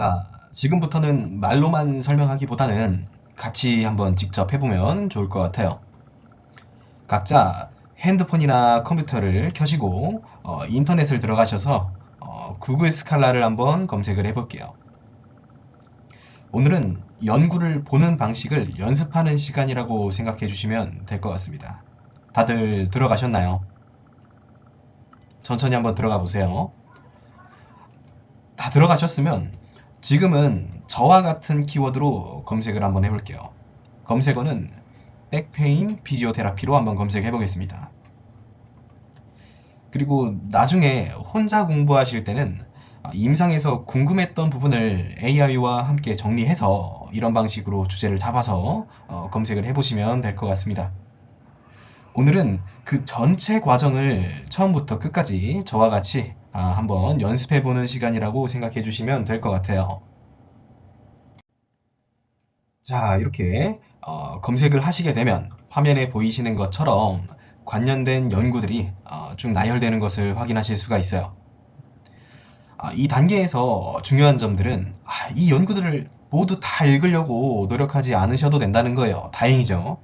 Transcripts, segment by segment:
자, 지금부터는 말로만 설명하기보다는 같이 한번 직접 해보면 좋을 것 같아요. 각자 핸드폰이나 컴퓨터를 켜시고 인터넷을 들어가셔서 구글 스칼라를 한번 검색을 해볼게요. 오늘은 연구를 보는 방식을 연습하는 시간이라고 생각해 주시면 될 것 같습니다. 다들 들어가셨나요? 천천히 한번 들어가 보세요. 다 들어가셨으면 지금은 저와 같은 키워드로 검색을 한번 해볼게요. 검색어는 백페인 피지오테라피로 한번 검색해 보겠습니다. 그리고 나중에 혼자 공부하실 때는 임상에서 궁금했던 부분을 AI와 함께 정리해서 이런 방식으로 주제를 잡아서 검색을 해보시면 될 것 같습니다. 오늘은 그 전체 과정을 처음부터 끝까지 저와 같이 한번 연습해보는 시간이라고 생각해 주시면 될 것 같아요. 자, 이렇게 검색을 하시게 되면 화면에 보이시는 것처럼 관련된 연구들이 쭉 나열되는 것을 확인하실 수가 있어요. 이 단계에서 중요한 점들은 이 연구들을 모두 다 읽으려고 노력하지 않으셔도 된다는 거예요. 다행이죠.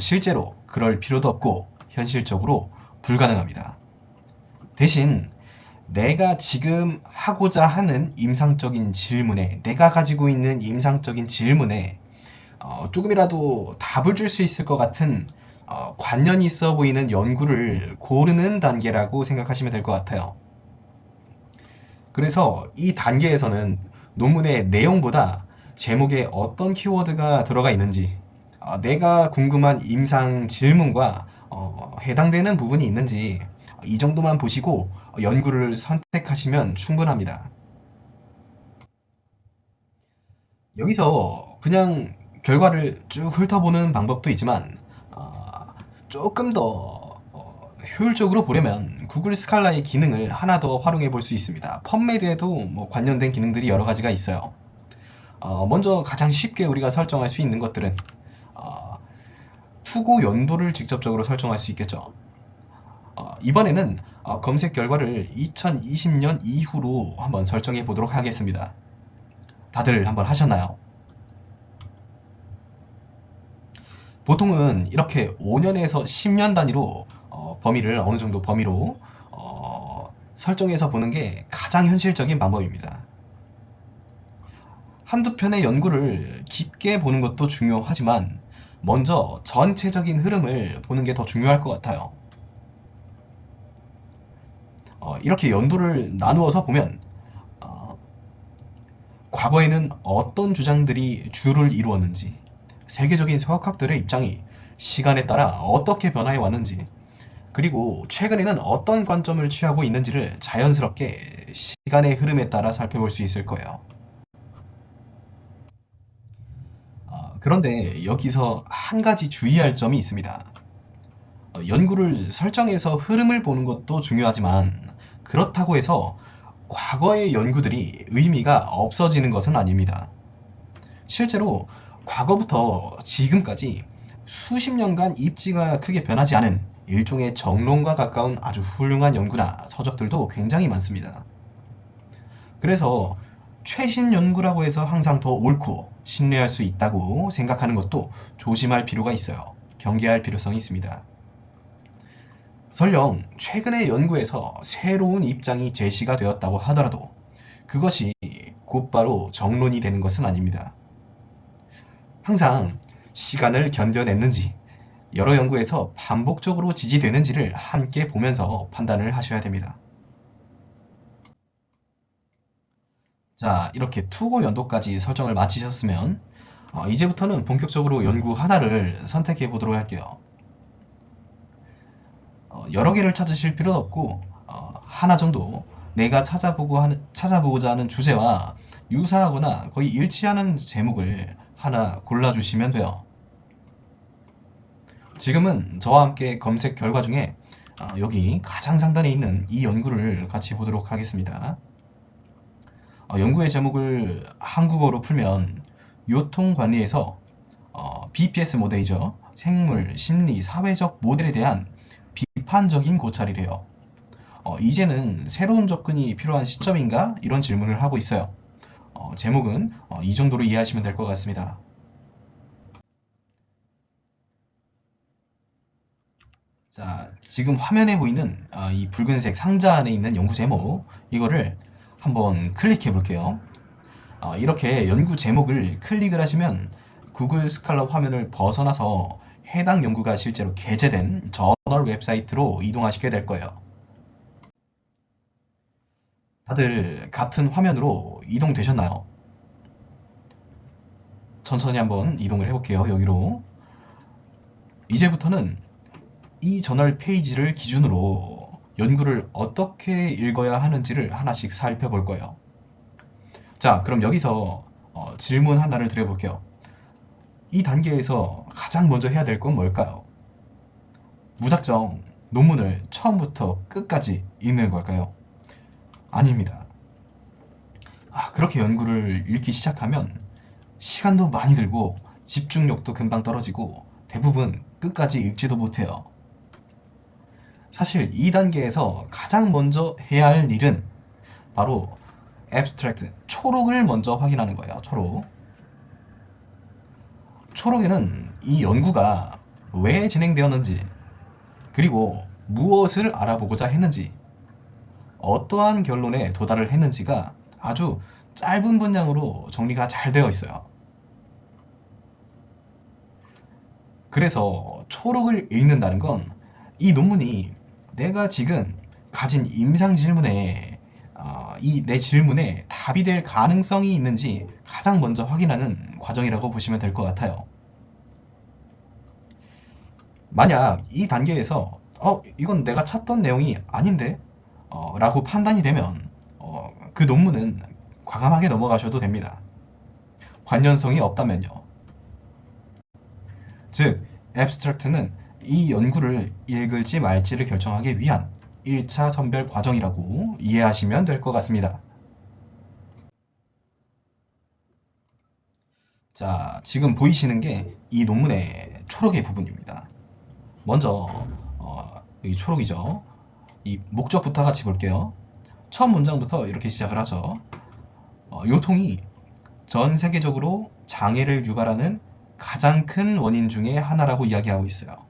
실제로 그럴 필요도 없고 현실적으로 불가능합니다. 대신 내가 지금 하고자 하는 임상적인 질문에, 내가 가지고 있는 임상적인 질문에 조금이라도 답을 줄 수 있을 것 같은 관련이 있어 보이는 연구를 고르는 단계라고 생각하시면 될 것 같아요. 그래서 이 단계에서는 논문의 내용보다 제목에 어떤 키워드가 들어가 있는지, 내가 궁금한 임상 질문과 해당되는 부분이 있는지 이 정도만 보시고 연구를 선택하시면 충분합니다. 여기서 그냥 결과를 쭉 훑어보는 방법도 있지만 조금 더 효율적으로 보려면 구글 스칼라의 기능을 하나 더 활용해 볼 수 있습니다. 펌메드에도 뭐 관련된 기능들이 여러 가지가 있어요. 먼저 가장 쉽게 우리가 설정할 수 있는 것들은 어, 투고 연도를 직접적으로 설정할 수 있겠죠. 이번에는 검색 결과를 2020년 이후로 한번 설정해 보도록 하겠습니다. 다들 한번 하셨나요? 보통은 이렇게 5년에서 10년 단위로 범위를 어느 정도 범위로 설정해서 보는 게 가장 현실적인 방법입니다. 한두 편의 연구를 깊게 보는 것도 중요하지만 먼저 전체적인 흐름을 보는 게 더 중요할 것 같아요. 이렇게 연도를 나누어서 보면 어, 과거에는 어떤 주장들이 주를 이루었는지, 세계적인 서학학들의 입장이 시간에 따라 어떻게 변화해 왔는지, 그리고 최근에는 어떤 관점을 취하고 있는지를 자연스럽게 시간의 흐름에 따라 살펴볼 수 있을 거예요. 그런데 여기서 한 가지 주의할 점이 있습니다. 연구를 설정해서 흐름을 보는 것도 중요하지만 그렇다고 해서 과거의 연구들이 의미가 없어지는 것은 아닙니다. 실제로 과거부터 지금까지 수십 년간 입지가 크게 변하지 않은 일종의 정론과 가까운 아주 훌륭한 연구나 서적들도 굉장히 많습니다. 그래서 최신 연구라고 해서 항상 더 옳고 신뢰할 수 있다고 생각하는 것도 조심할 필요가 있어요. 경계할 필요성이 있습니다. 설령 최근의 연구에서 새로운 입장이 제시가 되었다고 하더라도 그것이 곧바로 정론이 되는 것은 아닙니다. 항상 시간을 견뎌냈는지 여러 연구에서 반복적으로 지지되는지를 함께 보면서 판단을 하셔야 됩니다. 자, 이렇게 투고 연도까지 설정을 마치셨으면 이제부터는 본격적으로 연구 하나를 선택해 보도록 할게요. 여러 개를 찾으실 필요는 없고 하나 정도 내가 찾아보고자 하는 주제와 유사하거나 거의 일치하는 제목을 하나 골라주시면 돼요. 지금은 저와 함께 검색 결과 중에 여기 가장 상단에 있는 이 연구를 같이 보도록 하겠습니다. 연구의 제목을 한국어로 풀면 요통관리에서 BPS 모델이죠. 생물, 심리, 사회적 모델에 대한 비판적인 고찰이래요. 이제는 새로운 접근이 필요한 시점인가? 이런 질문을 하고 있어요. 제목은 이 정도로 이해하시면 될 것 같습니다. 자, 지금 화면에 보이는 이 붉은색 상자 안에 있는 연구 제목, 이거를 한번 클릭해 볼게요. 이렇게 연구 제목을 클릭을 하시면 구글 스칼럽 화면을 벗어나서 해당 연구가 실제로 게재된 저널 웹사이트로 이동하시게 될 거예요. 다들 같은 화면으로 이동되셨나요? 천천히 한번 이동을 해볼게요. 여기로. 이제부터는 이 저널 페이지를 기준으로 연구를 어떻게 읽어야 하는지를 하나씩 살펴볼 거예요. 자, 그럼 여기서 질문 하나를 드려볼게요. 이 단계에서 가장 먼저 해야 될 건 뭘까요? 무작정 논문을 처음부터 끝까지 읽는 걸까요? 아닙니다. 그렇게 연구를 읽기 시작하면 시간도 많이 들고 집중력도 금방 떨어지고 대부분 끝까지 읽지도 못해요. 사실 이 단계에서 가장 먼저 해야 할 일은 바로 abstract, 초록을 먼저 확인하는 거예요. 초록. 초록에는 이 연구가 왜 진행되었는지, 그리고 무엇을 알아보고자 했는지, 어떠한 결론에 도달을 했는지가 아주 짧은 분량으로 정리가 잘 되어 있어요. 그래서 초록을 읽는다는 건 이 논문이 내가 지금 가진 임상 질문에 이 내 질문에 답이 될 가능성이 있는지 가장 먼저 확인하는 과정이라고 보시면 될 것 같아요. 만약 이 단계에서 이건 내가 찾던 내용이 아닌데 라고 판단이 되면 그 논문은 과감하게 넘어가셔도 됩니다. 관련성이 없다면요. 즉, abstract는 이 연구를 읽을지 말지를 결정하기 위한 1차 선별 과정이라고 이해하시면 될 것 같습니다. 자, 지금 보이시는 게 이 논문의 초록의 부분입니다. 먼저 여기 초록이죠. 이 목적부터 같이 볼게요. 첫 문장부터 이렇게 시작을 하죠. 요통이 전 세계적으로 장애를 유발하는 가장 큰 원인 중에 하나라고 이야기하고 있어요.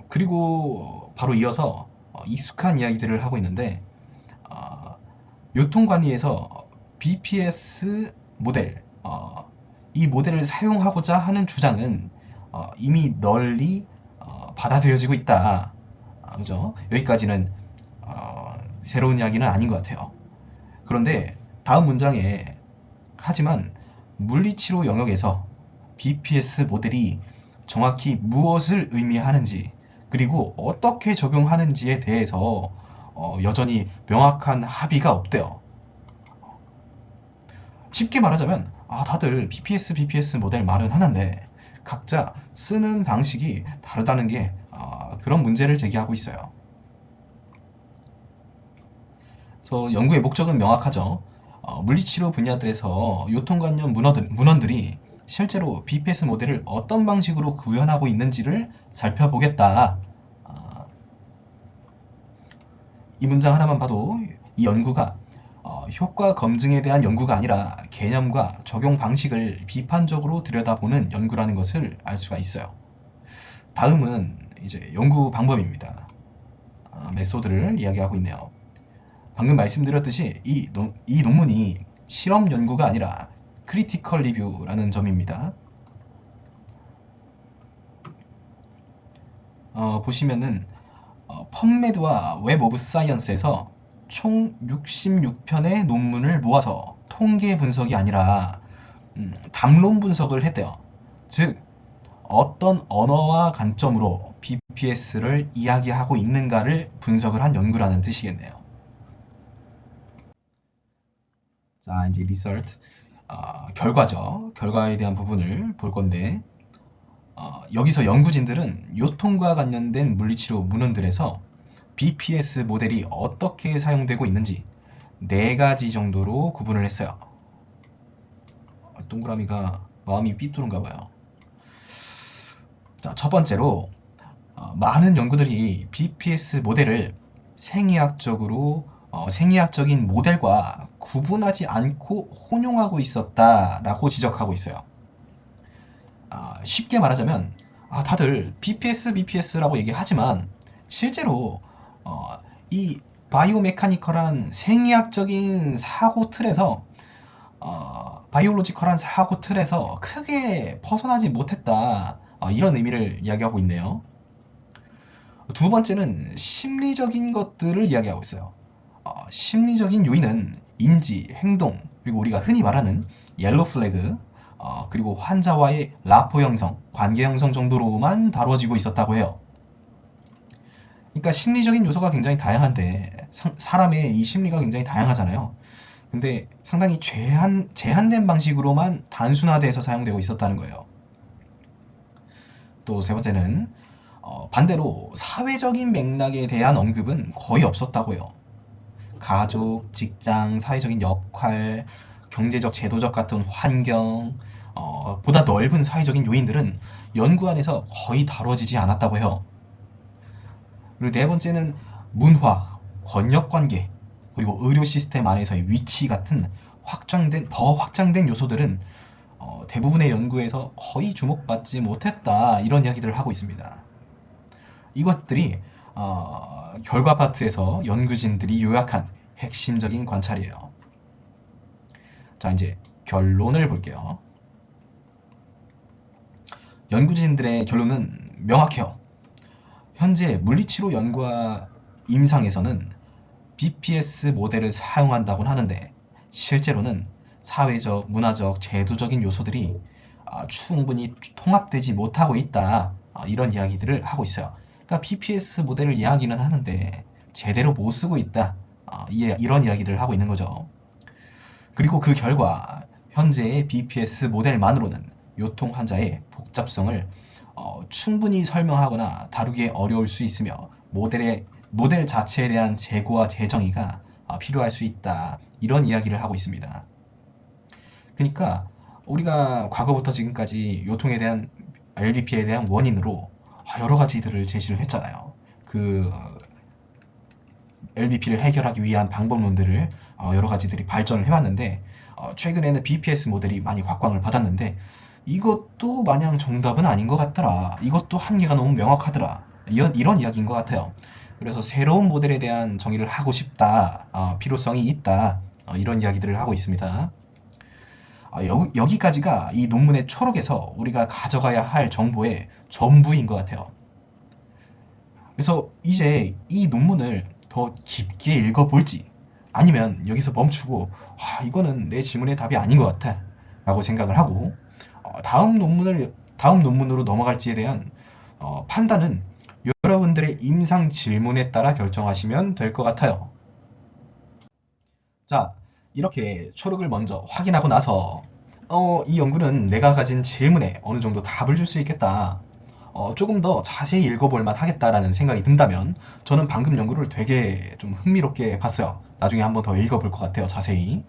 그리고 바로 이어서 익숙한 이야기들을 하고 있는데 요통관리에서 BPS 모델, 이 모델을 사용하고자 하는 주장은 이미 널리 받아들여지고 있다. 그죠? 여기까지는 새로운 이야기는 아닌 것 같아요. 그런데 다음 문장에 하지만 물리치료 영역에서 BPS 모델이 정확히 무엇을 의미하는지 그리고 어떻게 적용하는지에 대해서 여전히 명확한 합의가 없대요. 쉽게 말하자면 다들 BPS 모델 말은 하는데 각자 쓰는 방식이 다르다는 게 그런 문제를 제기하고 있어요. 그래서 연구의 목적은 명확하죠. 물리치료 분야들에서 요통관련 문헌들이 실제로 BPS 모델을 어떤 방식으로 구현하고 있는지를 살펴보겠다. 이 문장 하나만 봐도 이 연구가 효과 검증에 대한 연구가 아니라 개념과 적용 방식을 비판적으로 들여다보는 연구라는 것을 알 수가 있어요. 다음은 이제 연구 방법입니다. 메소드를 이야기하고 있네요. 방금 말씀드렸듯이 이 논문이 실험 연구가 아니라 크리티컬 리뷰라는 점입니다. 보시면은 펀메드와 웹 오브 사이언스에서 총 66편의 논문을 모아서 통계 분석이 아니라 담론 분석을 했대요. 즉 어떤 언어와 관점으로 BPS를 이야기하고 있는가를 분석을 한 연구라는 뜻이겠네요. 자, 이제 리서트 결과죠. 결과에 대한 부분을 볼 건데 여기서 연구진들은 요통과 관련된 물리치료 문헌들에서 BPS 모델이 어떻게 사용되고 있는지 4가지 정도로 구분을 했어요. 동그라미가 마음이 삐뚤은가 봐요. 자, 첫 번째로 많은 연구들이 BPS 모델을 생의학적으로 생리학적인 모델과 구분하지 않고 혼용하고 있었다라고 지적하고 있어요. 쉽게 말하자면 다들 BPS라고 얘기하지만 실제로 이 바이오메카니컬한 생리학적인 사고 틀에서 바이올로지컬한 사고 틀에서 크게 벗어나지 못했다, 이런 의미를 이야기하고 있네요. 두 번째는 심리적인 것들을 이야기하고 있어요. 심리적인 요인은 인지, 행동, 그리고 우리가 흔히 말하는 옐로 플래그, 그리고 환자와의 라포 형성, 관계 형성 정도로만 다뤄지고 있었다고 해요. 그러니까 심리적인 요소가 굉장히 다양한데 사람의 이 심리가 굉장히 다양하잖아요. 근데 상당히 제한된 방식으로만 단순화돼서 사용되고 있었다는 거예요. 또 세 번째는 반대로 사회적인 맥락에 대한 언급은 거의 없었다고요. 가족, 직장, 사회적인 역할, 경제적, 제도적 같은 환경, 보다 넓은 사회적인 요인들은 연구 안에서 거의 다뤄지지 않았다고 해요. 그리고 네 번째는 문화, 권력관계, 그리고 의료 시스템 안에서의 위치 같은 더 확장된 요소들은 대부분의 연구에서 거의 주목받지 못했다, 이런 이야기들을 하고 있습니다. 이것들이 결과 파트에서 연구진들이 요약한 핵심적인 관찰이에요. 자, 이제 결론을 볼게요. 연구진들의 결론은 명확해요. 현재 물리치료 연구와 임상에서는 BPS 모델을 사용한다고는 하는데 실제로는 사회적, 문화적, 제도적인 요소들이 충분히 통합되지 못하고 있다, 이런 이야기들을 하고 있어요. 그러니까 BPS 모델을 이야기는 하는데 제대로 못 쓰고 있다, 이런 이야기들을 하고 있는 거죠. 그리고 그 결과 현재의 BPS 모델만으로는 요통 환자의 복잡성을 충분히 설명하거나 다루기 어려울 수 있으며 모델 자체에 대한 재고와 재정의가 필요할 수 있다, 이런 이야기를 하고 있습니다. 그러니까 우리가 과거부터 지금까지 요통에 대한 LBP에 대한 원인으로 여러 가지들을 제시를 했잖아요. 그 LBP를 해결하기 위한 방법론들을 여러 가지들이 발전을 해왔는데 최근에는 BPS 모델이 많이 곽광을 받았는데 이것도 마냥 정답은 아닌 것 같더라, 이것도 한계가 너무 명확하더라, 이런 이야기인 것 같아요. 그래서 새로운 모델에 대한 정의를 하고 싶다, 필요성이 있다, 이런 이야기들을 하고 있습니다. 여기까지가 이 논문의 초록에서 우리가 가져가야 할 정보의 전부인 것 같아요. 그래서 이제 이 논문을 더 깊게 읽어볼지 아니면 여기서 멈추고 이거는 내 질문의 답이 아닌 것 같아 라고 생각을 하고 다음 논문으로 넘어갈지에 대한 판단은 여러분들의 임상 질문에 따라 결정하시면 될 것 같아요. 자, 이렇게 초록을 먼저 확인하고 나서 이 연구는 내가 가진 질문에 어느 정도 답을 줄 수 있겠다, 조금 더 자세히 읽어볼 만 하겠다라는 생각이 든다면 저는 방금 연구를 되게 좀 흥미롭게 봤어요. 나중에 한번 더 읽어볼 것 같아요, 자세히.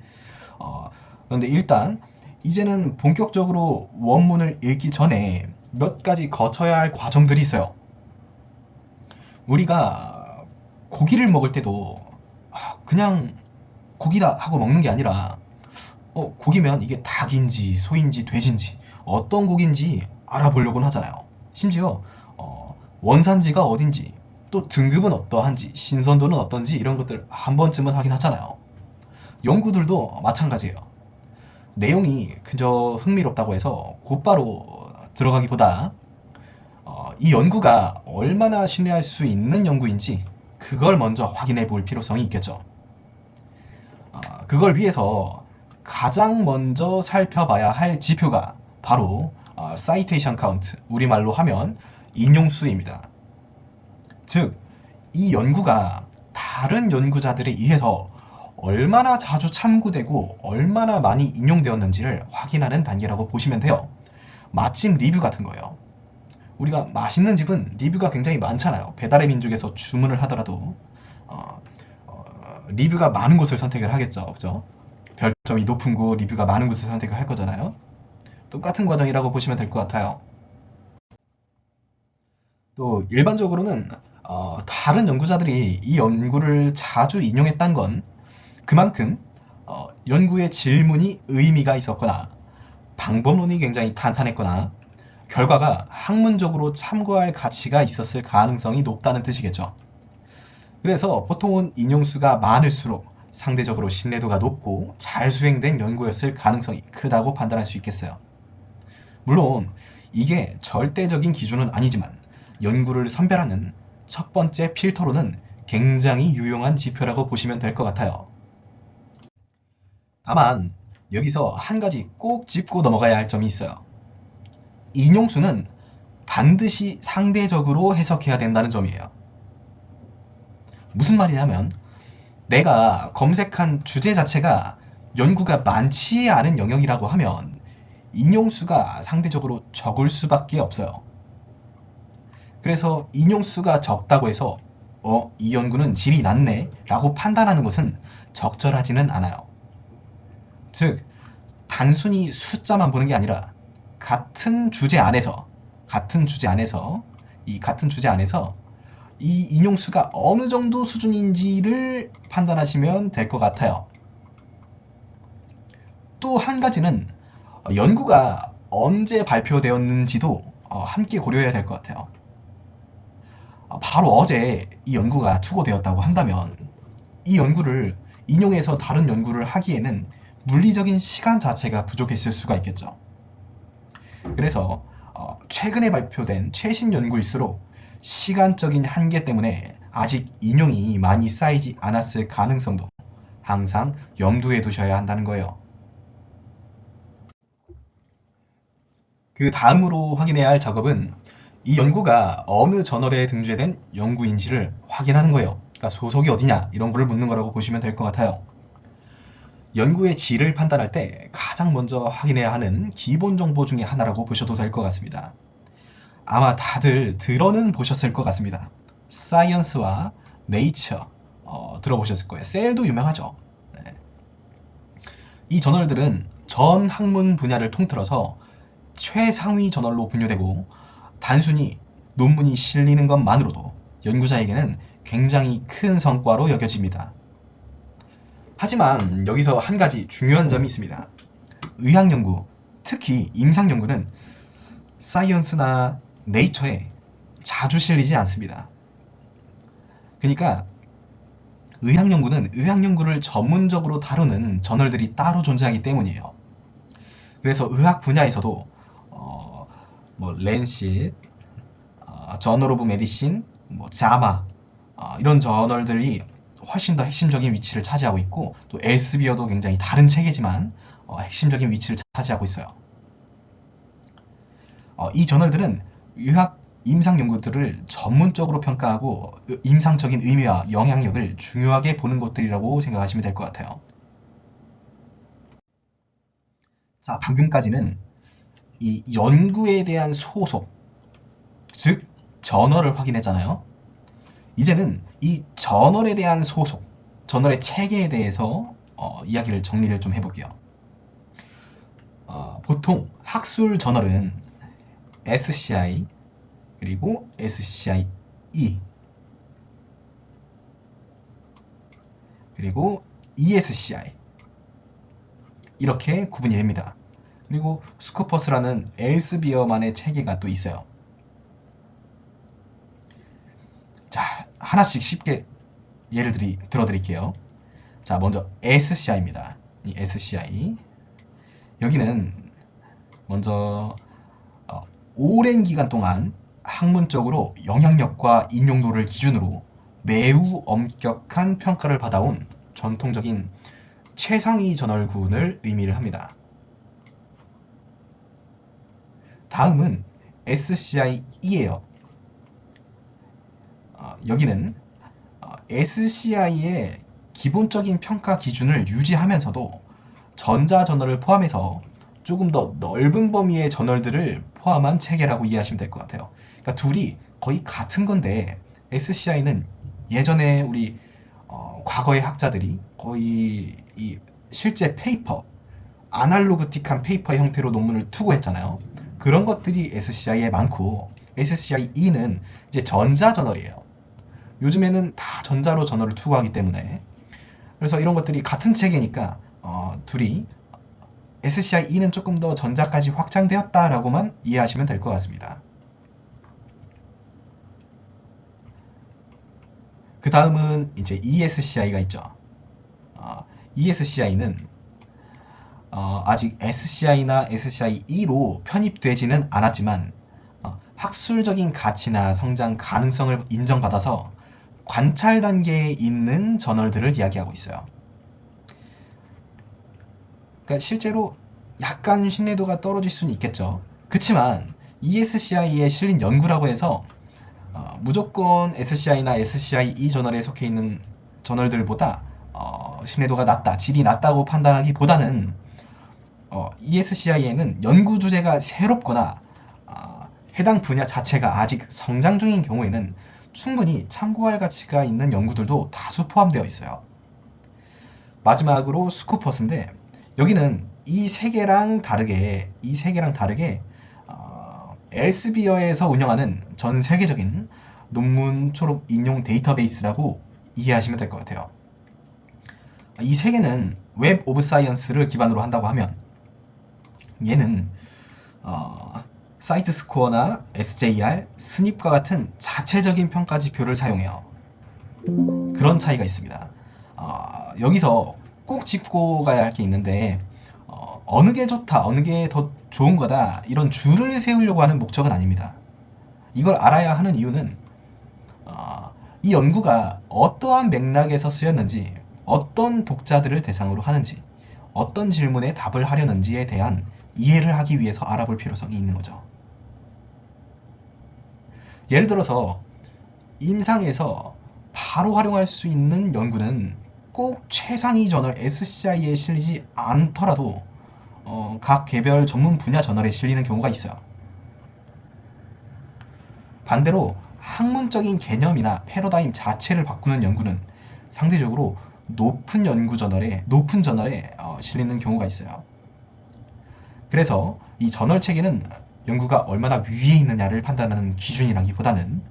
그런데 일단 이제는 본격적으로 원문을 읽기 전에 몇 가지 거쳐야 할 과정들이 있어요. 우리가 고기를 먹을 때도 그냥 고기다 하고 먹는 게 아니라 고기면 이게 닭인지 소인지 돼지인지 어떤 고기인지 알아보려고는 하잖아요. 심지어 원산지가 어딘지, 또 등급은 어떠한지, 신선도는 어떤지 이런 것들 한 번쯤은 확인하잖아요. 연구들도 마찬가지예요. 내용이 그저 흥미롭다고 해서 곧바로 들어가기보다 이 연구가 얼마나 신뢰할 수 있는 연구인지 그걸 먼저 확인해 볼 필요성이 있겠죠. 그걸 위해서 가장 먼저 살펴봐야 할 지표가 바로 사이테이션 카운트, 우리말로 하면 인용수입니다. 즉, 이 연구가 다른 연구자들에 의해서 얼마나 자주 참고되고 얼마나 많이 인용되었는지를 확인하는 단계라고 보시면 돼요. 맛집 리뷰 같은 거예요. 우리가 맛있는 집은 리뷰가 굉장히 많잖아요. 배달의 민족에서 주문을 하더라도 리뷰가 많은 곳을 선택을 하겠죠. 그죠? 별점이 높은 곳, 리뷰가 많은 곳을 선택을 할 거잖아요. 똑같은 과정이라고 보시면 될 것 같아요. 또 일반적으로는 다른 연구자들이 이 연구를 자주 인용했던 건 그만큼 연구의 질문이 의미가 있었거나 방법론이 굉장히 탄탄했거나 결과가 학문적으로 참고할 가치가 있었을 가능성이 높다는 뜻이겠죠. 그래서 보통은 인용수가 많을수록 상대적으로 신뢰도가 높고 잘 수행된 연구였을 가능성이 크다고 판단할 수 있겠어요. 물론 이게 절대적인 기준은 아니지만 연구를 선별하는 첫 번째 필터로는 굉장히 유용한 지표라고 보시면 될 것 같아요. 다만 여기서 한 가지 꼭 짚고 넘어가야 할 점이 있어요. 인용수는 반드시 상대적으로 해석해야 된다는 점이에요. 무슨 말이냐면 내가 검색한 주제 자체가 연구가 많지 않은 영역이라고 하면 인용수가 상대적으로 적을 수밖에 없어요. 그래서 인용수가 적다고 해서 이 연구는 질이 낮네 라고 판단하는 것은 적절하지는 않아요. 즉 단순히 숫자만 보는 게 아니라 같은 주제 안에서 이 인용수가 어느 정도 수준인지를 판단하시면 될 것 같아요. 또 한 가지는 연구가 언제 발표되었는지도 함께 고려해야 될 것 같아요. 바로 어제 이 연구가 투고되었다고 한다면 이 연구를 인용해서 다른 연구를 하기에는 물리적인 시간 자체가 부족했을 수가 있겠죠. 그래서 최근에 발표된 최신 연구일수록 시간적인 한계 때문에 아직 인용이 많이 쌓이지 않았을 가능성도 항상 염두에 두셔야 한다는 거예요. 그 다음으로 확인해야 할 작업은 이 연구가 어느 저널에 등재된 연구인지를 확인하는 거예요. 그러니까 소속이 어디냐 이런 거를 묻는 거라고 보시면 될 것 같아요. 연구의 질을 판단할 때 가장 먼저 확인해야 하는 기본 정보 중에 하나라고 보셔도 될 것 같습니다. 아마 다들 들어는 보셨을 것 같습니다. 사이언스와 네이처 들어보셨을 거예요. 셀도 유명하죠. 네. 이 저널들은 전 학문 분야를 통틀어서 최상위 저널로 분류되고 단순히 논문이 실리는 것만으로도 연구자에게는 굉장히 큰 성과로 여겨집니다. 하지만 여기서 한 가지 중요한 점이 있습니다. 의학연구, 특히 임상연구는 사이언스나 네이처에 자주 실리지 않습니다. 그러니까 의학연구는 의학연구를 전문적으로 다루는 저널들이 따로 존재하기 때문이에요. 그래서 의학 분야에서도 랜싯, 저널 오브 메디신, 자마 이런 저널들이 훨씬 더 핵심적인 위치를 차지하고 있고 또 엘스비어도 굉장히 다른 체계지만 핵심적인 위치를 차지하고 있어요. 이 저널들은 의학 임상 연구들을 전문적으로 평가하고 임상적인 의미와 영향력을 중요하게 보는 것들이라고 생각하시면 될 것 같아요. 자, 방금까지는 이 연구에 대한 소속, 즉 저널을 확인했잖아요. 이제는 이 저널에 대한 소속, 저널의 체계에 대해서 이야기를 정리를 좀 해볼게요. 보통 학술 저널은 SCI 그리고 SCI-E 그리고 ESCI 이렇게 구분이 됩니다. 그리고 스코퍼스라는 엘스비어만의 체계가 또 있어요. 자, 하나씩 쉽게 예를 들어드릴게요. 자, 먼저 SCI입니다. 이 SCI 여기는 먼저 오랜 기간 동안 학문적으로 영향력과 인용도를 기준으로 매우 엄격한 평가를 받아온 전통적인 최상위 저널군을 의미를 합니다. 다음은 SCI-E예요. 여기는 SCI의 기본적인 평가 기준을 유지하면서도 전자저널을 포함해서 조금 더 넓은 범위의 저널들을 포함한 체계라고 이해하시면 될 것 같아요. 그러니까 둘이 거의 같은 건데 SCI는 예전에 우리 과거의 학자들이 거의 이 실제 페이퍼, 아날로그틱한 페이퍼 형태로 논문을 투고했잖아요. 그런 것들이 SCI에 많고 SCI-E는 이제 전자저널이에요. 요즘에는 다 전자로 전원을 투구하기 때문에. 그래서 이런 것들이 같은 체계니까 둘이 SCI-E는 조금 더 전자까지 확장되었다라고만 이해하시면 될 것 같습니다. 그 다음은 이제 ESCI가 있죠. ESCI는 아직 SCI나 SCI-E로 편입되지는 않았지만 학술적인 가치나 성장 가능성을 인정받아서 관찰 단계에 있는 저널들을 이야기하고 있어요. 그러니까 실제로 약간 신뢰도가 떨어질 수는 있겠죠. 그렇지만 ESCI에 실린 연구라고 해서 무조건 SCI나 SCI-E 저널에 속해 있는 저널들보다 신뢰도가 낮다, 질이 낮다고 판단하기보다는 ESCI에는 연구 주제가 새롭거나 해당 분야 자체가 아직 성장 중인 경우에는 충분히 참고할 가치가 있는 연구들도 다수 포함되어 있어요. 마지막으로 스코퍼스인데 여기는 이 세 개랑 다르게 엘스비어에서 운영하는 전 세계적인 논문 초록 인용 데이터베이스라고 이해하시면 될 것 같아요. 이 세 개는 웹 오브 사이언스를 기반으로 한다고 하면 얘는 사이트 스코어나 SJR, 스닙과 같은 자체적인 평가 지표를 사용해요. 그런 차이가 있습니다. 여기서 꼭 짚고 가야 할 게 있는데 어느 게 좋다, 어느 게 더 좋은 거다 이런 줄을 세우려고 하는 목적은 아닙니다. 이걸 알아야 하는 이유는 이 연구가 어떠한 맥락에서 쓰였는지, 어떤 독자들을 대상으로 하는지, 어떤 질문에 답을 하려는지에 대한 이해를 하기 위해서 알아볼 필요성이 있는 거죠. 예를 들어서 임상에서 바로 활용할 수 있는 연구는 꼭 최상위 저널 SCI에 실리지 않더라도 각 개별 전문 분야 저널에 실리는 경우가 있어요. 반대로 학문적인 개념이나 패러다임 자체를 바꾸는 연구는 상대적으로 높은 저널에 실리는 경우가 있어요. 그래서 이 저널 체계는 연구가 얼마나 위에 있느냐를 판단하는 기준이라기보다는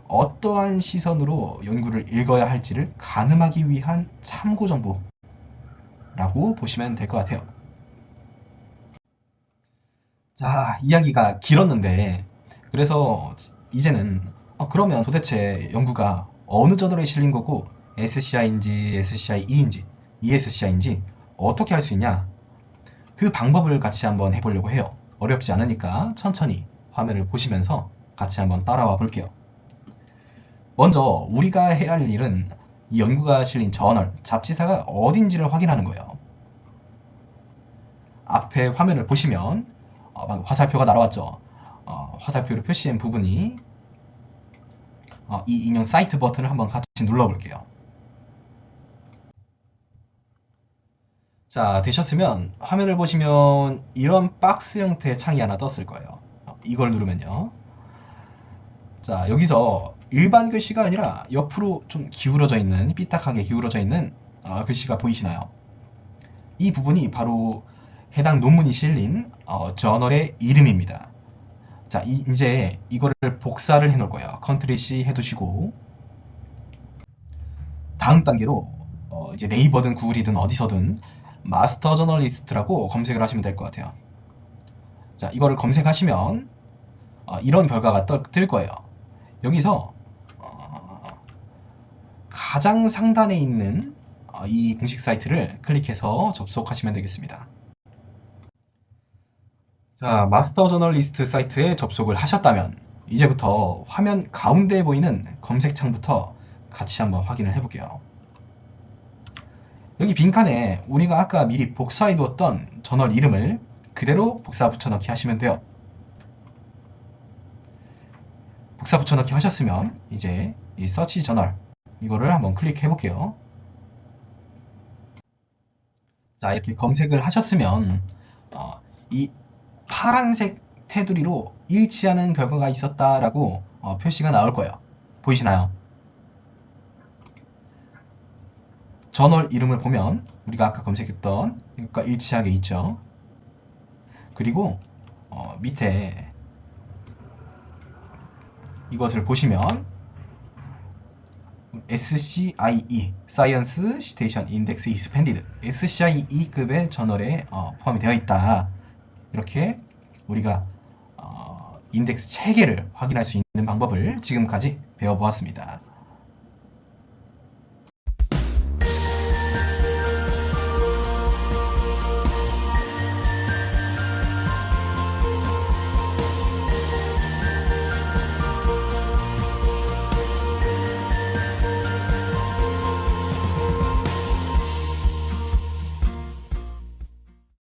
어떠한 시선으로 연구를 읽어야 할지를 가늠하기 위한 참고 정보라고 보시면 될 것 같아요. 자, 이야기가 길었는데 그래서 이제는 그러면 도대체 연구가 어느 저널에 실린 거고 SCI인지 SCI-E인지 ESCI인지 어떻게 할 수 있냐, 그 방법을 같이 한번 해보려고 해요. 어렵지 않으니까 천천히 화면을 보시면서 같이 한번 따라와 볼게요. 먼저 우리가 해야 할 일은 이 연구가 실린 저널, 잡지사가 어딘지를 확인하는 거예요. 앞에 화면을 보시면 화살표가 날아왔죠. 화살표로 표시된 부분이 이 인용 사이트 버튼을 한번 같이 눌러볼게요. 자, 되셨으면 화면을 보시면 이런 박스 형태의 창이 하나 떴을 거예요. 이걸 누르면요. 자, 여기서 일반 글씨가 아니라 옆으로 좀 기울어져 있는, 삐딱하게 기울어져 있는 글씨가 보이시나요? 이 부분이 바로 해당 논문이 실린 저널의 이름입니다. 자, 이제 이거를 복사를 해 놓을 거예요. 컨트롤 C 해두시고 다음 단계로 이제 네이버든 구글이든 어디서든 마스터 저널리스트라고 검색을 하시면 될 것 같아요. 자, 이거를 검색하시면 이런 결과가 뜰 거예요. 여기서 가장 상단에 있는 이 공식 사이트를 클릭해서 접속하시면 되겠습니다. 자, 마스터 저널리스트 사이트에 접속을 하셨다면 이제부터 화면 가운데에 보이는 검색창부터 같이 한번 확인을 해볼게요. 여기 빈칸에 우리가 아까 미리 복사해 두었던 저널 이름을 그대로 복사 붙여넣기 하시면 돼요. 복사 붙여넣기 하셨으면 이제 이 서치 저널 이거를 한번 클릭해 볼게요. 자, 이렇게 검색을 하셨으면 이 파란색 테두리로 일치하는 결과가 있었다라고 표시가 나올 거예요. 보이시나요? 저널 이름을 보면 우리가 아까 검색했던 이것과 일치하게 있죠. 그리고 밑에 이것을 보시면 SCIE, Science Citation Index Expanded, SCIE급의 저널에 포함이 되어 있다. 이렇게 우리가 인덱스 체계를 확인할 수 있는 방법을 지금까지 배워보았습니다.